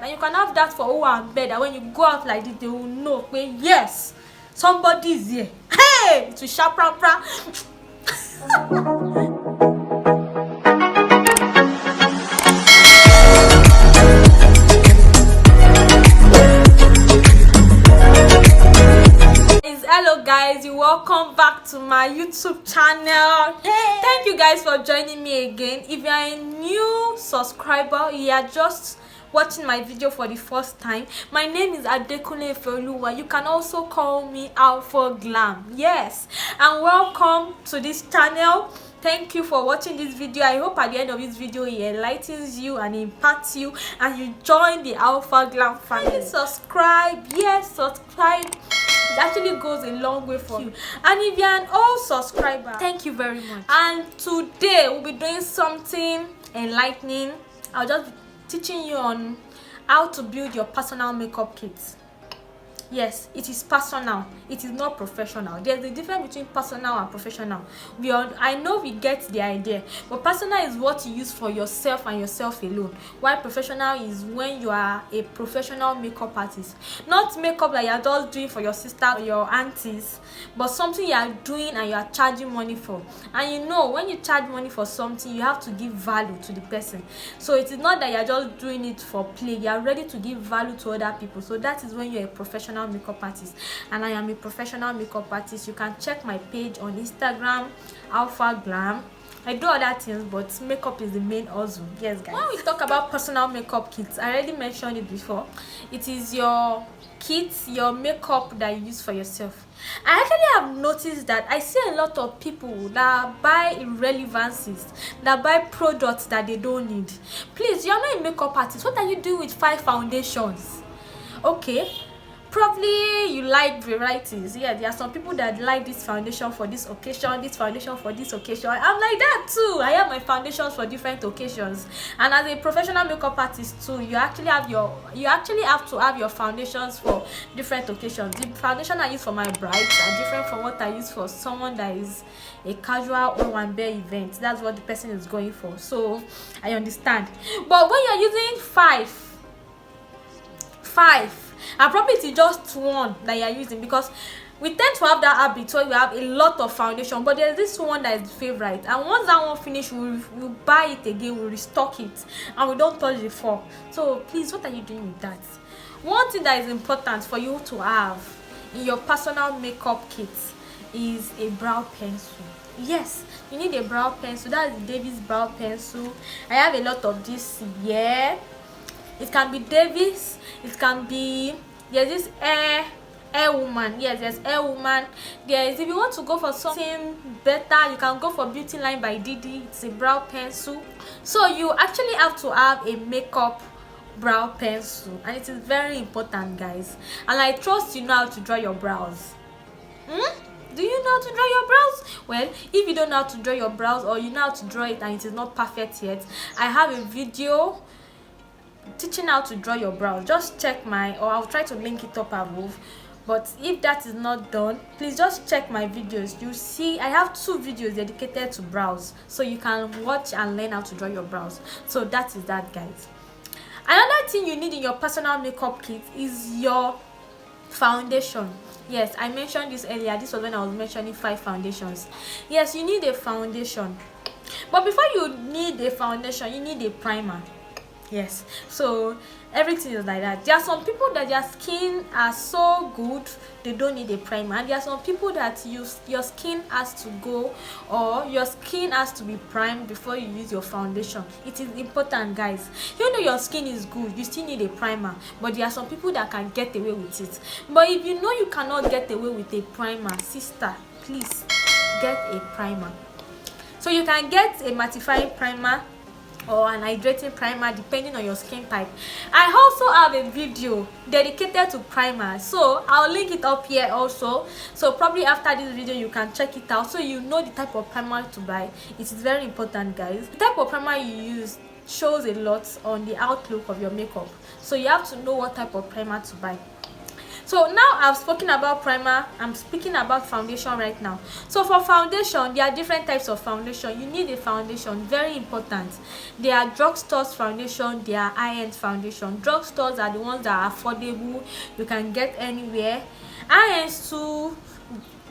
And you can have that for who and bed, that when you go out like this, they will know, okay, yes, somebody is here. Hey, to sharp pra. Hello guys, you welcome back to my YouTube channel. Hey. Thank you guys for joining me again. If you are a new subscriber, you are just watching my video for the first time, my name is Adekunle Ifeoluwa. You can also call me Alpha Glam. Yes, and welcome to this channel. Thank you for watching this video. I hope at the end of this video it enlightens you and impacts you and you join the Alpha Glam family. Please subscribe. Yes, subscribe. It actually goes a long way for you. And if you're an old subscriber, thank you very much. And today we'll be doing something enlightening. I'll just be teaching you on how to build your personal makeup kit. Yes, it is personal, it is not professional. There's a difference between personal and professional. I know we get the idea, but personal is what you use for yourself and yourself alone, while professional is when you are a professional makeup artist. Not makeup that you're just doing for your sister or your aunties, but something you are doing and you are charging money for. And you know, when you charge money for something, you have to give value to the person. So it is not that you're just doing it for play, you are ready to give value to other people. So that is when you're a professional makeup artist, and I am a professional makeup artist. You can check my page on Instagram, Alpha Glam. I do other things, but makeup is the main hustle. Yes, guys. When we talk about personal makeup kits, I already mentioned it before. It is your kit, your makeup that you use for yourself. I actually have noticed that I see a lot of people that buy irrelevancies, that buy products that they don't need. Please, you're not a makeup artist. What are you doing with 5 foundations? Okay, probably you like varieties. Yeah, there are some people that like this foundation for this occasion, this foundation for this occasion. I'm like that too. I have my foundations for different occasions. And as a professional makeup artist too, you actually have to have your foundations for different occasions. The foundation I use for my brides are different from what I use for someone that is a casual or one-day event. That's what the person is going for. So I understand. But when you're using five, and probably it's just one that you're using, because we tend to have that habit where we have a lot of foundation, but there's this one that is favorite, and once that one finish, we'll buy it again, we'll restock it, and we don't touch the 4. So please, what are you doing with that? One thing that is important for you to have in your personal makeup kit is a brow pencil. Yes, you need a brow pencil. That's the Davis brow pencil. I have a lot of this here. It can be Davis, it can be, there's this Air Woman. Yes, there's Air Woman. If you want to go for something better, you can go for Beauty Line by Didi. It's a brow pencil. So you actually have to have a makeup brow pencil, and it is very important, guys. And I trust you know how to draw your brows. Do you know how to draw your brows? Well, if you don't know how to draw your brows, or you know how to draw it and it is not perfect yet, I have a video teaching how to draw your brows. Just check or I'll try to link it up above. But if that is not done, please just check my videos. You see I have 2 videos dedicated to brows, so you can watch and learn how to draw your brows. So that is that, guys. Another thing you need in your personal makeup kit is your foundation. Yes, I mentioned this earlier. This was when I was mentioning 5 foundations. Yes, you need a foundation, but before you need a foundation, you need a primer. Yes, so everything is like that. There are some people that their skin are so good they don't need a primer, and there are some people that your skin has to go, or your skin has to be primed before you use your foundation. It is important, guys. You know your skin is good, you still need a primer, but there are some people that can get away with it. But if you know you cannot get away with a primer, sister, please get a primer. So you can get a mattifying primer or an hydrating primer depending on your skin type. I also have a video dedicated to primer, so I'll link it up here also. So probably after this video you can check it out, so you know the type of primer to buy. It is very important, guys. The type of primer you use shows a lot on the outlook of your makeup, so you have to know what type of primer to buy. So now I've spoken about primer, I'm speaking about foundation right now. So for foundation, there are different types of foundation. You need a foundation, very important. There are drugstores foundation, there are high-end foundation. Drugstores are the ones that are affordable, you can get anywhere. High-ends too,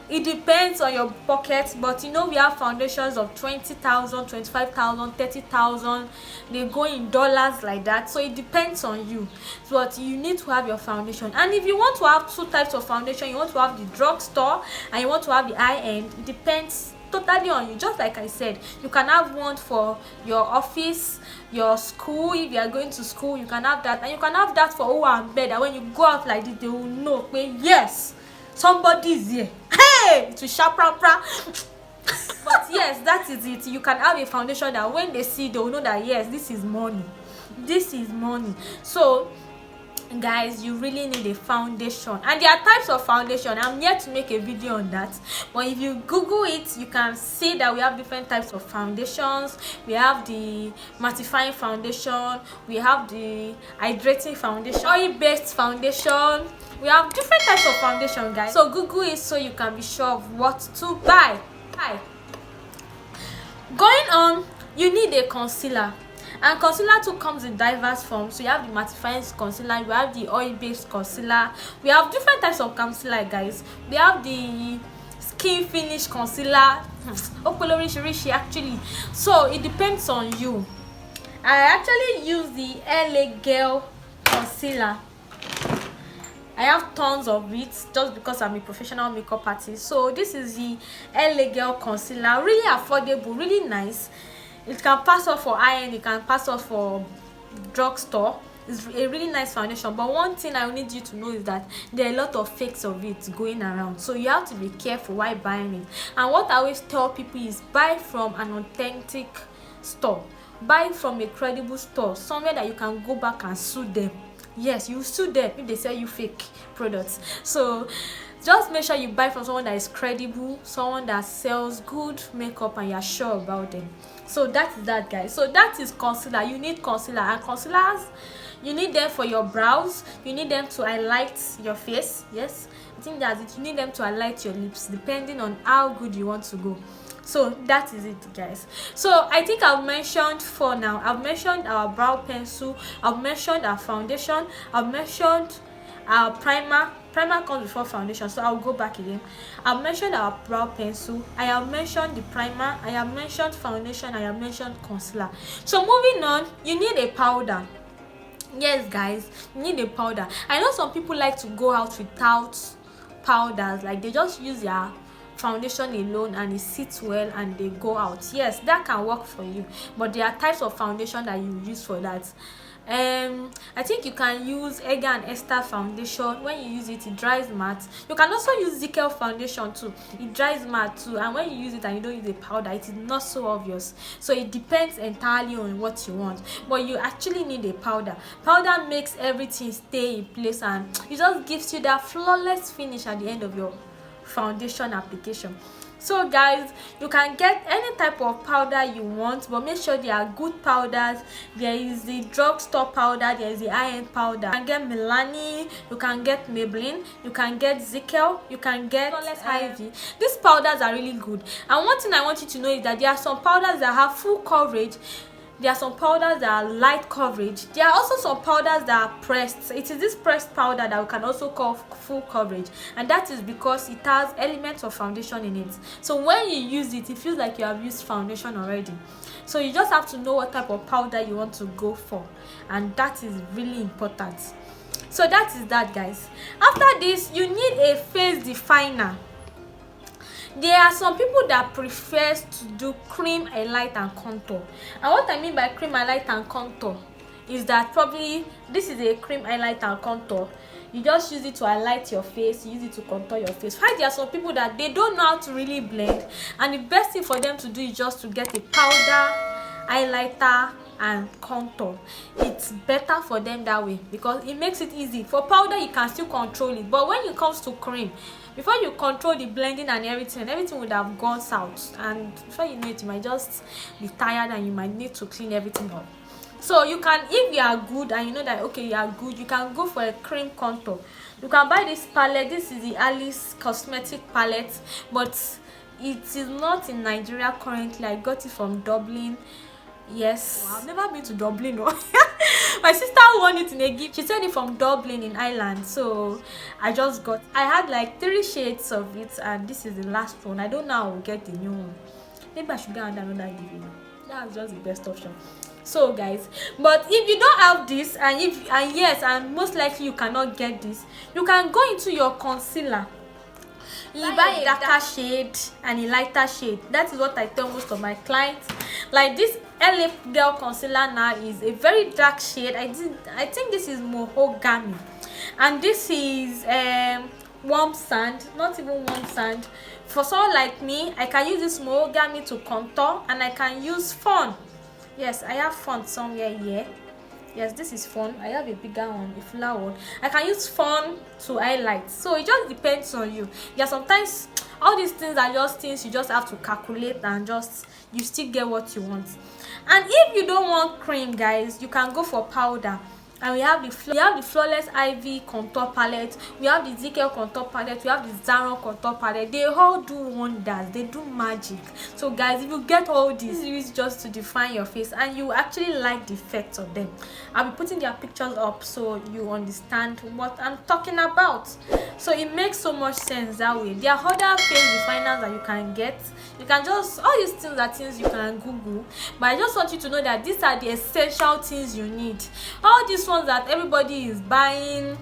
it depends on your pocket, but you know we have foundations of 20,000, 25,000, 30,000. They go in dollars like that, so it depends on you. But you need to have your foundation. And if you want to have two types of foundation, you want to have the drugstore and you want to have the high end, it depends totally on you. Just like I said, you can have one for your office, your school. If you are going to school, you can have that, and you can have that for who and bed, that when you go out like this, they will know, okay, yes, somebody is here. Hey, to shaprapra. But yes, that is it. You can have a foundation that when they see, they will know that yes, this is money, this is money. So guys, you really need a foundation, and there are types of foundation. I'm yet to make a video on that, but if you google it, you can see that we have different types of foundations. We have the mattifying foundation, we have the hydrating foundation, oil based foundation. We have different types of foundation, guys, so google it so you can be sure of what to buy. Going on, you need a concealer. And concealer too comes in diverse forms. So you have the mattifying concealer, you have the oil-based concealer. We have different types of concealer, guys. We have the skin finish concealer. Rishi actually. So it depends on you. I actually use the LA Girl concealer. I have tons of it just because I'm a professional makeup artist. So this is the LA Girl concealer. Really affordable, really nice. It can pass off for high-end, it can pass off for drugstore. It's a really nice foundation, but one thing I need you to know is that there are a lot of fakes of it going around, so you have to be careful while buying it. And what I always tell people is buy from an authentic store, buy from a credible store, somewhere that you can go back and sue them. Yes, you sue them if they sell you fake products. So just make sure you buy from someone that is credible, someone that sells good makeup and you're sure about them. So that is that, guys. So that is concealer. You need concealer, and concealers, you need them for your brows, you need them to highlight your face. Yes, I think that's it. You need them to highlight your lips, depending on how good you want to go. So that is it, guys. So I think I've mentioned for now. I've mentioned our brow pencil, I've mentioned our foundation, I've mentioned our primer. Primer comes before foundation, so I'll go back again. I've mentioned our brow pencil, I have mentioned the primer, I have mentioned foundation, I have mentioned concealer. So moving on, you need a powder. Yes, guys, you need a powder. I know some people like to go out without powders, like they just use their foundation alone and it sits well and they go out. Yes, that can work for you, but there are types of foundation that you use for that. I think you can use Edgar and Esther foundation. When you use it, it dries matte. You can also use Zickel foundation too, it dries matte too, and when you use it and you don't use a powder, it is not so obvious. So it depends entirely on what you want, but you actually need a powder. Powder makes everything stay in place and it just gives you that flawless finish at the end of your foundation application. So guys, you can get any type of powder you want, but make sure they are good powders. There is the drugstore powder, there is the high-end powder. You can get Milani, you can get Maybelline, you can get Zickel, you can get Ivy. These powders are really good. And one thing I want you to know is that there are some powders that have full coverage. There are some powders that are light coverage. There are also some powders that are pressed. It is this pressed powder that we can also call full coverage, and that is because it has elements of foundation in it. So when you use it, it feels like you have used foundation already. So you just have to know what type of powder you want to go for, and that is really important. So that is that, guys. After this, you need a face definer. There are some people that prefers to do cream highlight and contour, and what I mean by cream highlight and contour is that probably this is a cream highlight and contour. You just use it to highlight your face, you use it to contour your face. Why there are some people that they don't know how to really blend, and the best thing for them to do is just to get a powder, highlighter and contour. It's better for them that way because it makes it easy. For powder, you can still control it, but when it comes to cream, before you control the blending and everything would have gone south, and before you know it, you might just be tired and you might need to clean everything up. So you can, if you are good and you know that okay you are good, you can go for a cream contour. You can buy this palette. This is the Alice Cosmetic palette, but it is not in Nigeria currently. I got it from Dublin. Yes, well, I've never been to Dublin. No. My sister won it in a gift. She sent it from Dublin in Ireland. So I had like 3 shades of it, and this is the last one. I don't know how I will get the new one. Maybe I should get another giveaway. That's just the best option. So guys, but if you don't have this, and most likely you cannot get this, you can go into your concealer. You buy a darker shade and a lighter shade. That is what I tell most of my clients. Like this LA Girl concealer now is a very dark shade. I think this is mahogany, and this is warm sand. Not even warm sand. For someone like me, I can use this mahogany to contour, and I can use fawn. Yes, I have fawn somewhere here. Yes, this is fawn. I have a bigger one, a fuller one. I can use fawn to highlight. So it just depends on you. Yeah, sometimes all these things are just things you just have to calculate, and just you still get what you want. And if you don't want cream, guys, you can go for powder. And we have the Flawless Ivy contour palette, we have the ZK contour palette, we have the Zaron contour palette. They all do wonders, they do magic. So guys, if you get all these, it's just to define your face, and you actually like the effects of them. I'll be putting their pictures up so you understand what I'm talking about. So it makes so much sense that way. There are other face refiners that you can get. You can just, all these things are things you can Google, but I just want you to know that these are the essential things you need. All these ones that everybody is buying,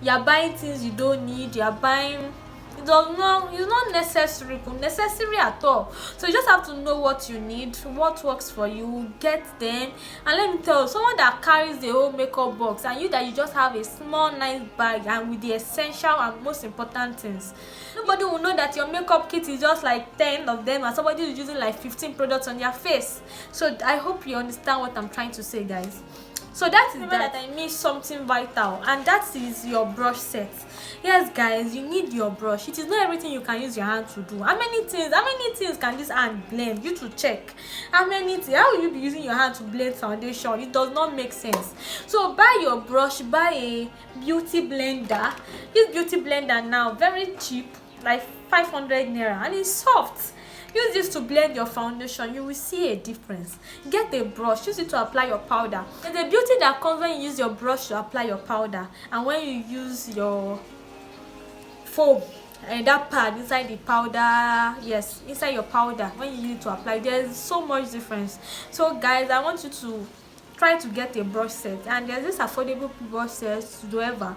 you're buying things you don't need, you're buying, it's not necessary at all. So you just have to know what you need, what works for you, get them. And let me tell you, someone that carries the whole makeup box, and you just have a small nice bag and with the essential and most important things, nobody will know that your makeup kit is just like 10 of them and somebody is using like 15 products on their face. So I hope you understand what I'm trying to say, guys. So that is that I missed something vital, and that is your brush set. Yes guys, you need your brush. It is not everything you can use your hand to do. How many things can this hand blend? You to check how will you be using your hand to blend foundation? It does not make sense. So buy your brush, buy a beauty blender. This beauty blender now very cheap, like 500 naira, and it's soft. Use this to blend your foundation. You will see a difference. Get a brush. Use it to apply your powder. There's a beauty that comes when you use your brush to apply your powder, and when you use your foam and that pad inside the powder. Yes, inside your powder, when you use it to apply, there's so much difference. So guys, I want you to try to get a brush set, and there's this affordable brush set, Zoeva.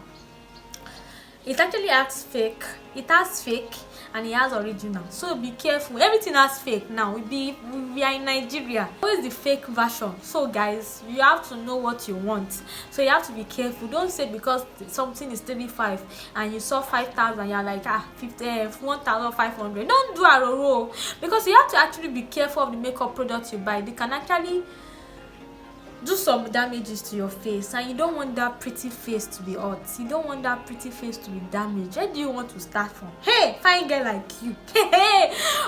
It actually has fake. It has fake and it has original. So be careful. Everything has fake now. We are in Nigeria. What is the fake version? So guys, you have to know what you want. So you have to be careful. Don't say because something is 35 and you saw 5,000, you're like 1,500. Don't do aroro, because you have to actually be careful of the makeup products you buy. They can actually do some damages to your face, and you don't want that pretty face to be hot. You don't want that pretty face to be damaged. Where do you want to start from? Hey, fine girl like you.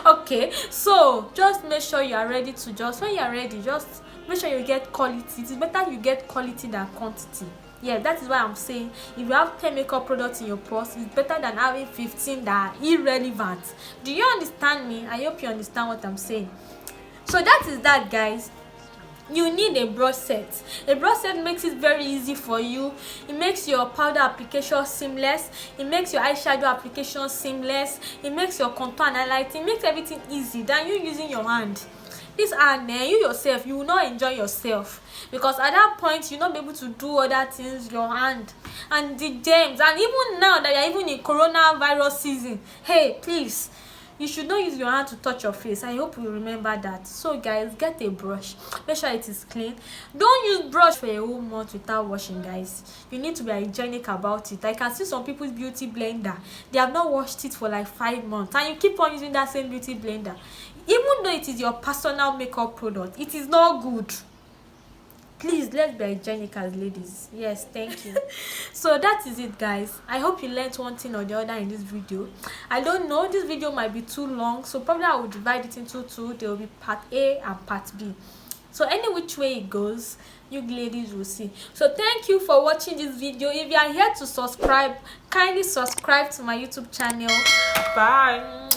Okay, so just make sure you are ready to when you are ready, just make sure you get quality. It is better you get quality than quantity. Yeah, that is why I'm saying if you have 10 makeup products in your purse, it's better than having 15 that are irrelevant. Do you understand me? I hope you understand what I'm saying. So that is that, guys. You need a brush set. A brush set makes it very easy for you. It makes your powder application seamless. It makes your eyeshadow application seamless. It makes your contour and highlighting. It makes everything easy than you using your hand. This hand, you yourself, you will not enjoy yourself, because at that point you'll not be able to do other things. Your hand and the germs, and even now that you're even in coronavirus season, hey, please, you should not use your hand to touch your face. I hope you remember that. So guys, get a brush. Make sure it is clean. Don't use brush for a whole month without washing, guys. You need to be hygienic about it. I can see some people's beauty blender, they have not washed it for like 5 months, and you keep on using that same beauty blender. Even though it is your personal makeup product, it is not good. Please, let's be hygienic as ladies. Yes, thank you. So that is it, guys. I hope you learned one thing or the other in this video. I don't know, this video might be too long, so probably I will divide it into two. There will be part A and part B. So any which way it goes, you ladies will see. So thank you for watching this video. If you are here to subscribe, kindly subscribe to my YouTube channel. Bye.